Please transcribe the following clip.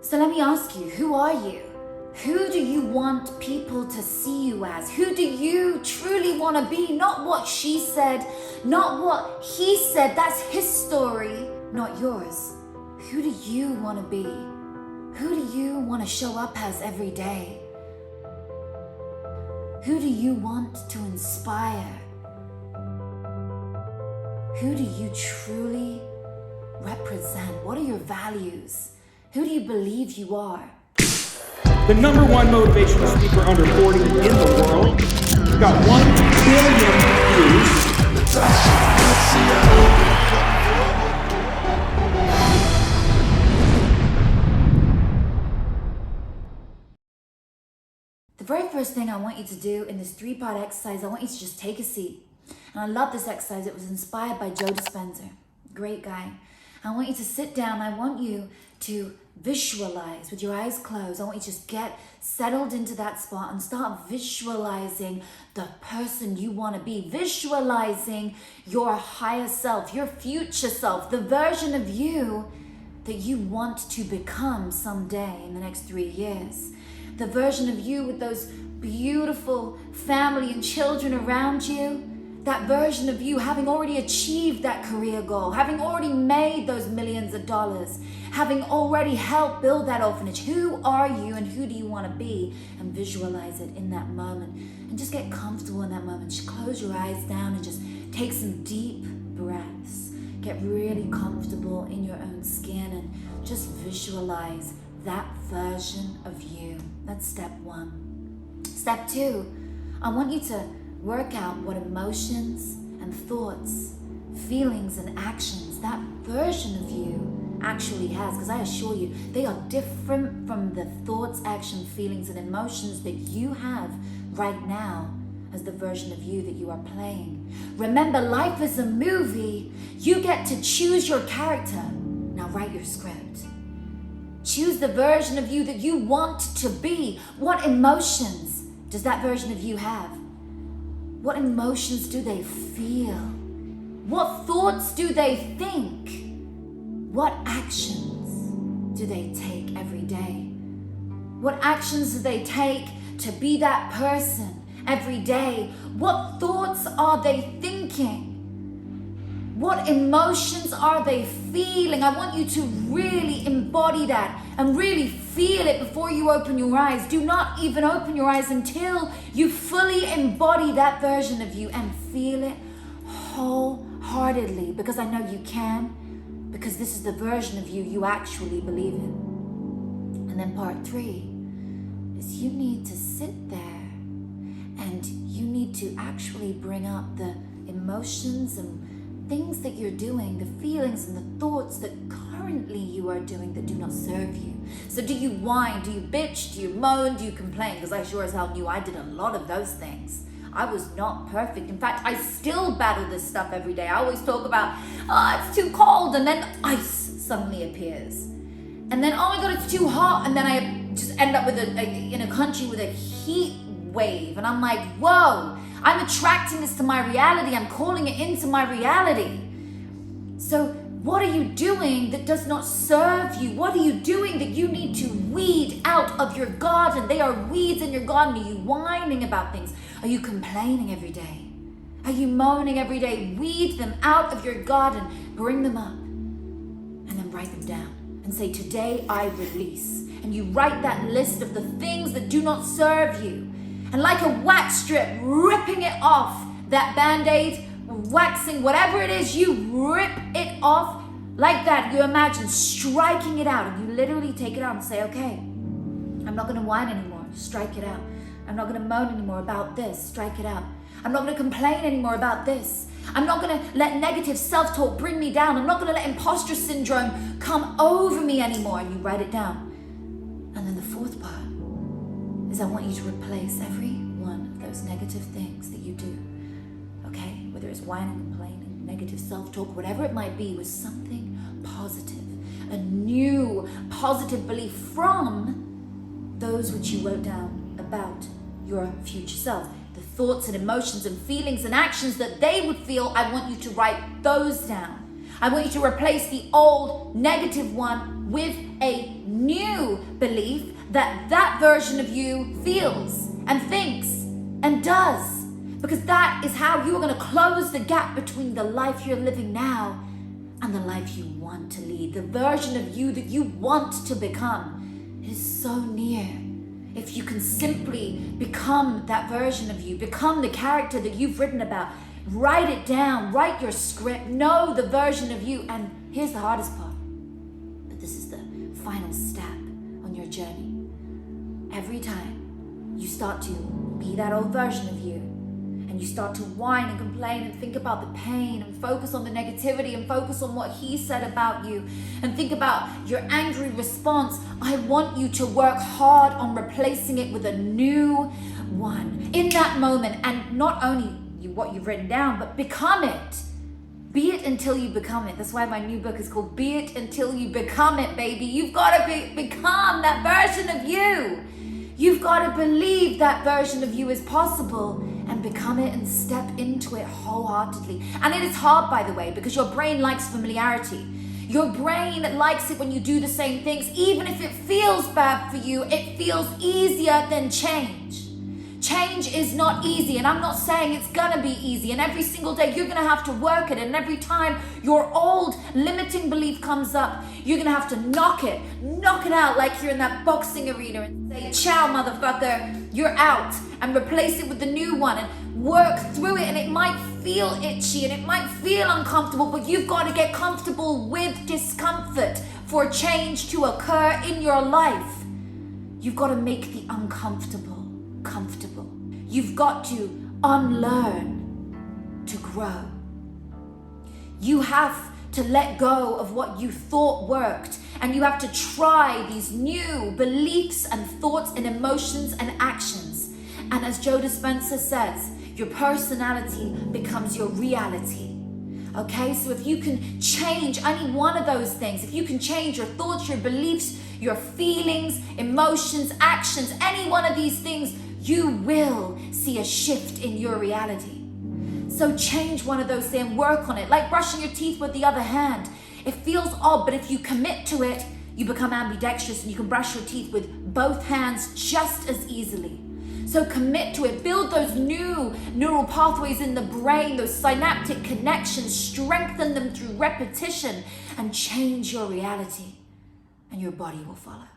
So let me ask you, who are you? Who do you want people to see you as? Who do you truly want to be? Not what she said, not what he said. That's his story, not yours. Who do you want to be? Who do you want to show up as every day? Who do you want to inspire? Who do you truly represent? What are your values? Who do you believe you are? The number one motivational speaker under 40 in the world. Got 1 billion views. The very first thing I want you to do in this 3-part exercise, I want you to just take a seat. And I love this exercise. It was inspired by Joe Dispenza. Great guy. I want you to sit down. I want you to visualize with your eyes closed. I want you to just get settled into that spot and start visualizing the person you want to be. Visualizing your higher self, your future self, the version of you that you want to become someday in the next 3 years. The version of you with those beautiful family and children around you. That version of you having already achieved that career goal, having already made those millions of dollars, having already helped build that orphanage. Who are you and who do you want to be? And visualize it in that moment. And just get comfortable in that moment. Just close your eyes down and just take some deep breaths. Get really comfortable in your own skin and just visualize that version of you. That's step 1. Step 2, I want you to work out what emotions and thoughts, feelings and actions that version of you actually has. Because I assure you, they are different from the thoughts, action, feelings and emotions that you have right now as the version of you that you are playing. Remember, life is a movie. You get to choose your character. Now write your script. Choose the version of you that you want to be. What emotions does that version of you have? What emotions do they feel? What thoughts do they think? What actions do they take every day? What actions do they take to be that person every day? What thoughts are they thinking? What emotions are they feeling? I want you to really embody that and really feel it before you open your eyes. Do not even open your eyes until you fully embody that version of you and feel it wholeheartedly, because I know you can, because this is the version of you you actually believe in. And then part 3 is you need to sit there and you need to actually bring up the emotions and things that you're doing, the feelings and the thoughts that currently you are doing that do not serve you. So do you whine? Do you bitch? Do you moan? Do you complain? Because I sure as hell knew I did a lot of those things. I was not perfect. In fact, I still battle this stuff every day. I always talk about, it's too cold, and then ice suddenly appears. And then, oh my God, it's too hot. And then I just end up with in a country with a heat wave. And I'm like, whoa, I'm attracting this to my reality. I'm calling it into my reality. So what are you doing that does not serve you? What are you doing that you need to weed out of your garden? They are weeds in your garden. Are you whining about things? Are you complaining every day? Are you moaning every day? Weed them out of your garden. Bring them up and then write them down and say, today I release. And you write that list of the things that do not serve you. And like a wax strip, ripping it off, that Band-Aid, waxing, whatever it is, you rip it off like that. You imagine striking it out, and you literally take it out and say, okay, I'm not going to whine anymore, strike it out. I'm not going to moan anymore about this, strike it out. I'm not going to complain anymore about this. I'm not going to let negative self-talk bring me down. I'm not going to let imposter syndrome come over me anymore. And you write it down. And then the 4th part is I want you to replace every one of those negative things that you do, okay? Whether it's whining, complaining, negative self-talk, whatever it might be, with something positive, a new positive belief from those which you wrote down about your future self. The thoughts and emotions and feelings and actions that they would feel, I want you to write those down. I want you to replace the old negative one with a new that that version of you feels and thinks and does. Because that is how you are going to close the gap between the life you're living now and the life you want to lead. The version of you that you want to become is so near. If you can simply become that version of you, become the character that you've written about, write it down, write your script, know the version of you. And here's the hardest part, but this is the final step on your journey. Every time you start to be that old version of you, and you start to whine and complain and think about the pain and focus on the negativity and focus on what he said about you and think about your angry response, I want you to work hard on replacing it with a new one in that moment. And not only what you've written down, but become it. Be it until you become it. That's why my new book is called Be It Until You Become It, baby. You've got to become that version of you. You've got to believe that version of you is possible and become it and step into it wholeheartedly. And it is hard, by the way, because your brain likes familiarity. Your brain likes it when you do the same things. Even if it feels bad for you, it feels easier than change. Change is not easy, and I'm not saying it's gonna be easy, and every single day you're gonna have to work it, and every time your old limiting belief comes up, you're gonna have to knock it out like you're in that boxing arena and say, ciao, motherfucker, you're out, and replace it with the new one and work through it. And it might feel itchy and it might feel uncomfortable, but you've got to get comfortable with discomfort for change to occur in your life. You've got to make the uncomfortable comfortable. You've got to unlearn to grow. You have to let go of what you thought worked, and you have to try these new beliefs and thoughts and emotions and actions. And as Joe Dispenza says, your personality becomes your reality. Okay, so if you can change any one of those things, if you can change your thoughts, your beliefs, your feelings, emotions, actions, any one of these things, you will see a shift in your reality. So change one of those things and work on it. Like brushing your teeth with the other hand. It feels odd, but if you commit to it, you become ambidextrous and you can brush your teeth with both hands just as easily. So commit to it. Build those new neural pathways in the brain, those synaptic connections, strengthen them through repetition, and change your reality, and your body will follow.